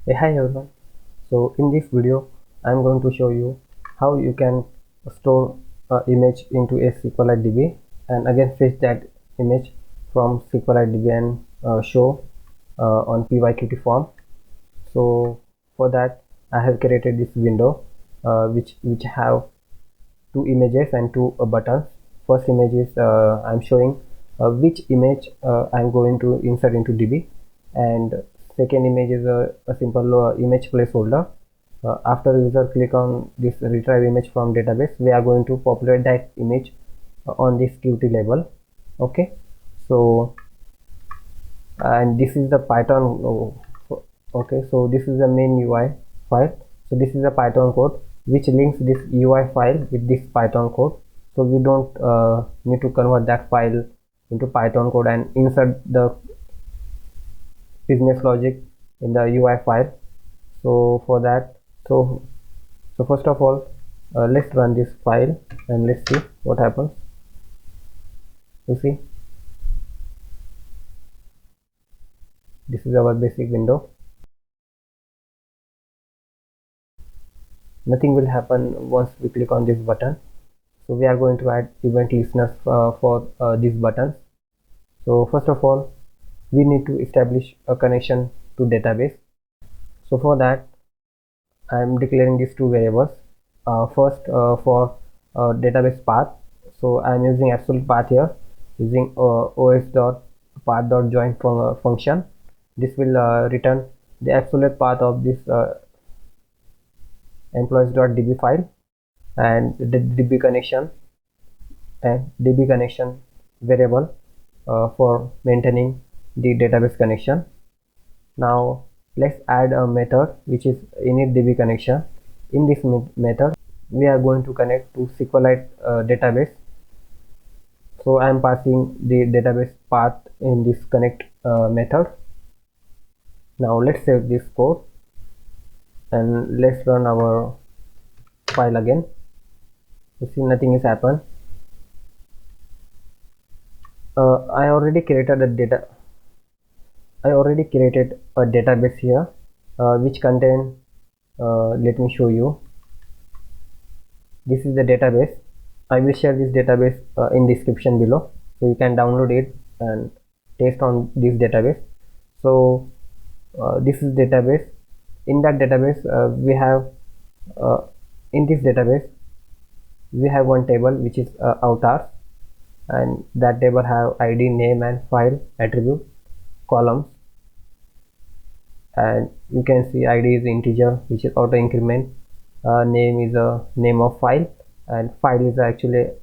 Hey, hi everyone. So in this video I'm going to show you how you can store image into a SQLite DB and again fetch that image from SQLite DB and show on PyQt form. So for that I have created this window which have two images and two buttons. First image is I'm showing which image I'm going to insert into DB, and second image is a simple image placeholder. After user click on this retrieve image from database, we are going to populate that image on this Qt label. Okay, so and this is the Python. Okay, so this is the main UI file. So this is a Python code which links this UI file with this Python code. So we don't need to convert that file into Python code and insert the business logic in the UI file. So for that, so first of all, let's run this file and let's see what happens. You see, this is our basic window. Nothing will happen once we click on this button. So we are going to add event listeners for these buttons. So first of all, we need to establish a connection to database. So for that, I am declaring these two variables. First, for database path, so I am using absolute path here, using os.path.join function. This will return the absolute path of this employees.db file, and the db connection and db connection variable for maintaining the database connection. Now let's add a method which is init db connection. In this method we are going to connect to SQLite database. So I am passing the database path in this connect method. Now let's save this code and let's run our file again. You see, nothing has happened. I already created a database here which contain let me show you. This is the database. I will share this database in description below, so you can download it and test on this database. So this is database. In that database we have in this database we have one table which is avatars, and that table have id, name and file attribute columns, and you can see id is integer which is auto increment, name is a name of file, and file is actual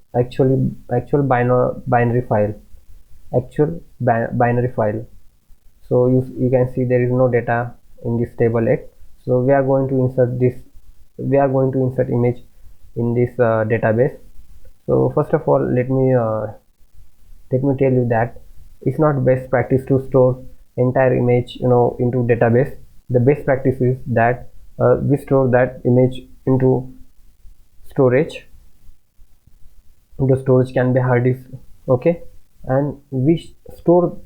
binary file, binary file. So you can see there is no data in this table yet. So we are going to insert image in this database. So first of all, let me tell you that it's not best practice to store entire image into database. The best practice is that we store that image into storage. The storage can be hard disk, okay, and we store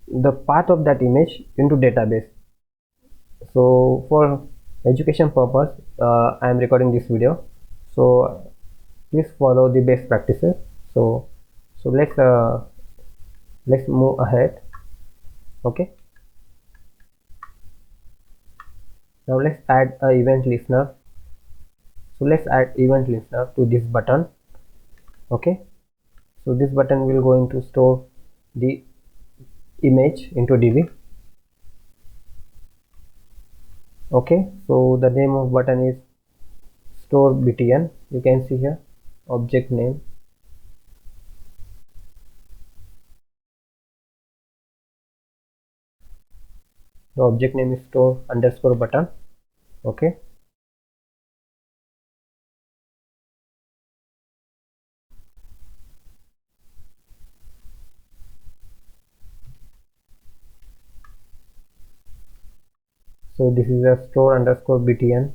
the path of that image into database. So for education purpose I am recording this video, so please follow the best practices. So let's move ahead. Okay, now let's add a event listener. So let's add event listener to this button. Okay, so this button will going to store the image into DB. Okay, so the name of button is store btn. You can see here object name. The object name is store underscore button. Okay, so this is a store underscore btn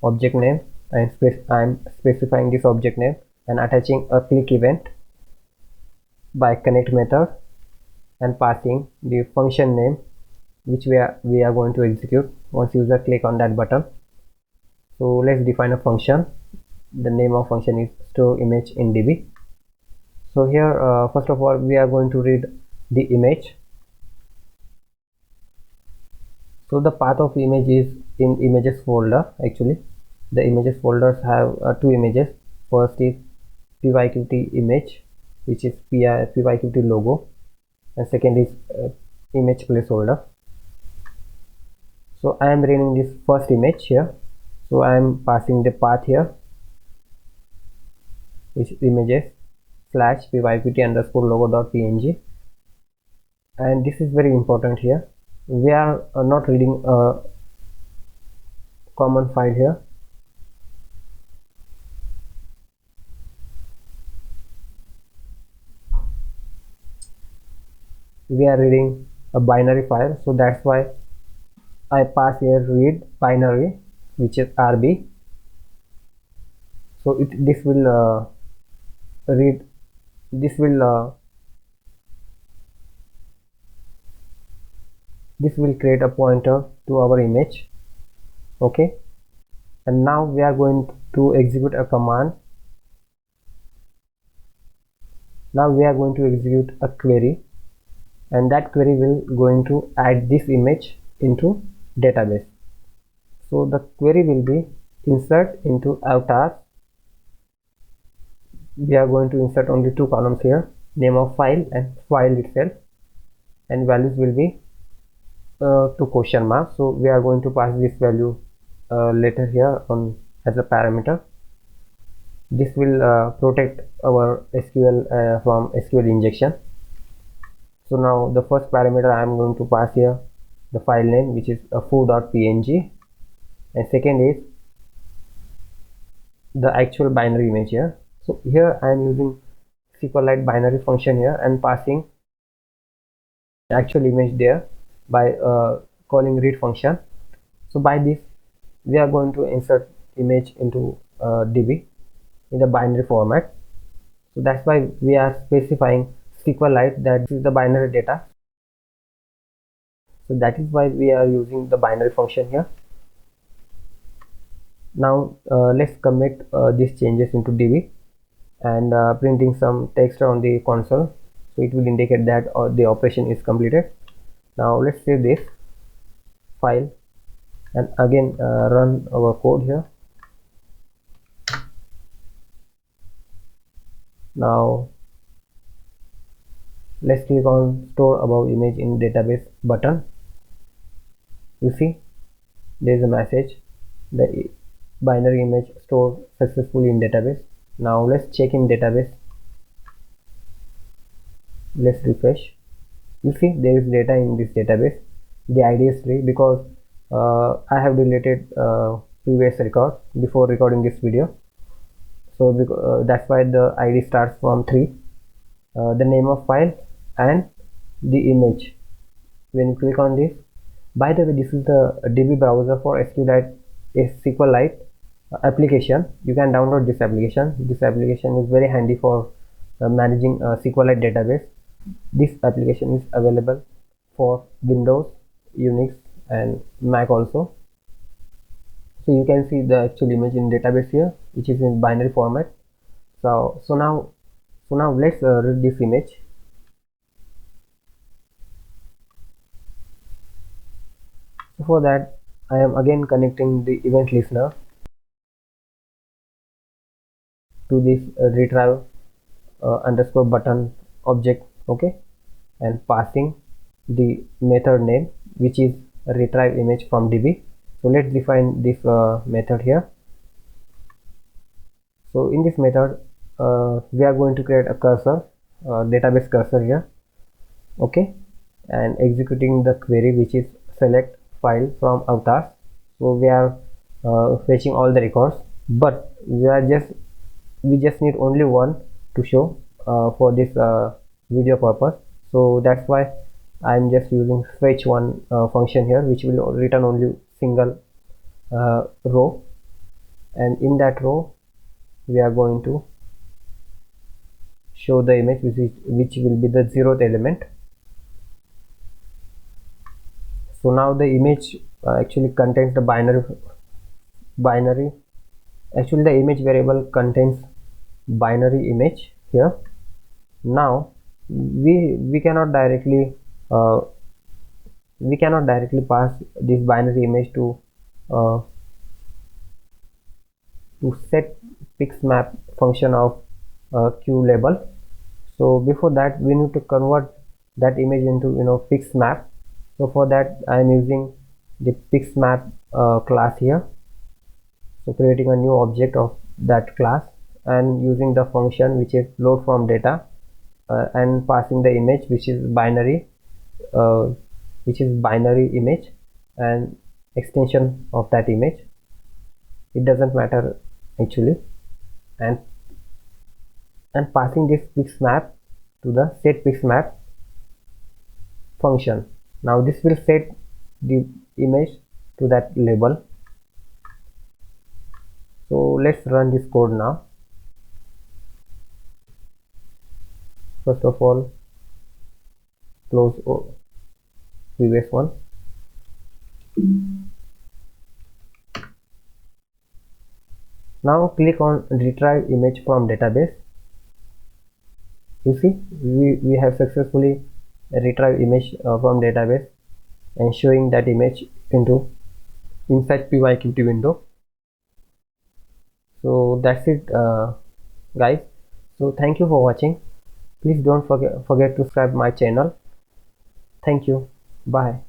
object name. I'm specifying this object name and attaching a click event by connect method and passing the function name which we are going to execute once user click on that button. So let's define a function. The name of function is store image in DB. So here first of all we are going to read the image. So the path of image is in images folder. Actually the images folders have two images. First is pyqt image, which is pyqt logo, and second is image placeholder. So I am reading this first image here, so I am passing the path here, which is images slash pyqt underscore logo.png, and this is very important here. We are not reading a common file here. We are reading a binary file, so that's why I pass here read binary, which is RB. So this will read, this will create a pointer to our image. Okay, and now we are going to execute a command. Now we are going to execute a query, and that query will going to add this image into database. So the query will be insert into avatar. We are going to insert only two columns here, name of file and file itself, and values will be to question mark. So we are going to pass this value later here on as a parameter. This will protect our SQL from SQL injection. So now the first parameter I am going to pass here the file name, which is foo.png, and second is the actual binary image here. So here I am using SQLite binary function here and passing actual image there by calling read function. So by this we are going to insert image into DB in the binary format. So that's why we are specifying SQLite that this is the binary data. So that is why we are using the binary function here. Now let's commit these changes into DB and printing some text on the console, so it will indicate that the operation is completed. Now let's save this file and again run our code here. Now let's click on store above image in database button. You see there is a message, the binary image stored successfully in database. Now let's check in database. Let's refresh. You see there is data in this database. The ID is 3 because I have deleted previous record before recording this video. So that's why the ID starts from 3. The name of file and the image. When you click on this, by the way, this is the DB browser for SQLite application. You can download this application. This application is very handy for managing SQLite database. This application is available for Windows, Unix and Mac also. So you can see the actual image in database here, which is in binary format. So now let's read this image. For that I am again connecting the event listener to this retrieve underscore button object. Okay, and passing the method name, which is retrieve image from DB. So let's define this method here. So in this method we are going to create a cursor, database cursor here. Okay, and executing the query, which is select file from avatar. So we are fetching all the records, but we just need only one to show for this video purpose. So that's why I'm just using fetch one function here, which will return only single row, and in that row we are going to show the image which will be the 0th element. So now the image actually contains the binary actually the image variable contains binary image here. Now we cannot directly uh, pass this binary image uh, to set pixmap function of QLabel. So before that we need to convert that image into pixmap. So for that I am using the pixmap class here. So creating a new object of that class and using the function which is load from data, and passing the image uh, which is binary image and extension of that image. It doesn't matter actually, and passing this pixmap to the set pixmap function. Now this will set the image to that label. So let's run this code now. First of all, close previous one. Now click on retrieve image from database. You see we have successfully retrieved image from database and showing that image inside PyQt window. So that's it, guys. So thank you for watching. Please don't forget to subscribe my channel. Thank you. Bye.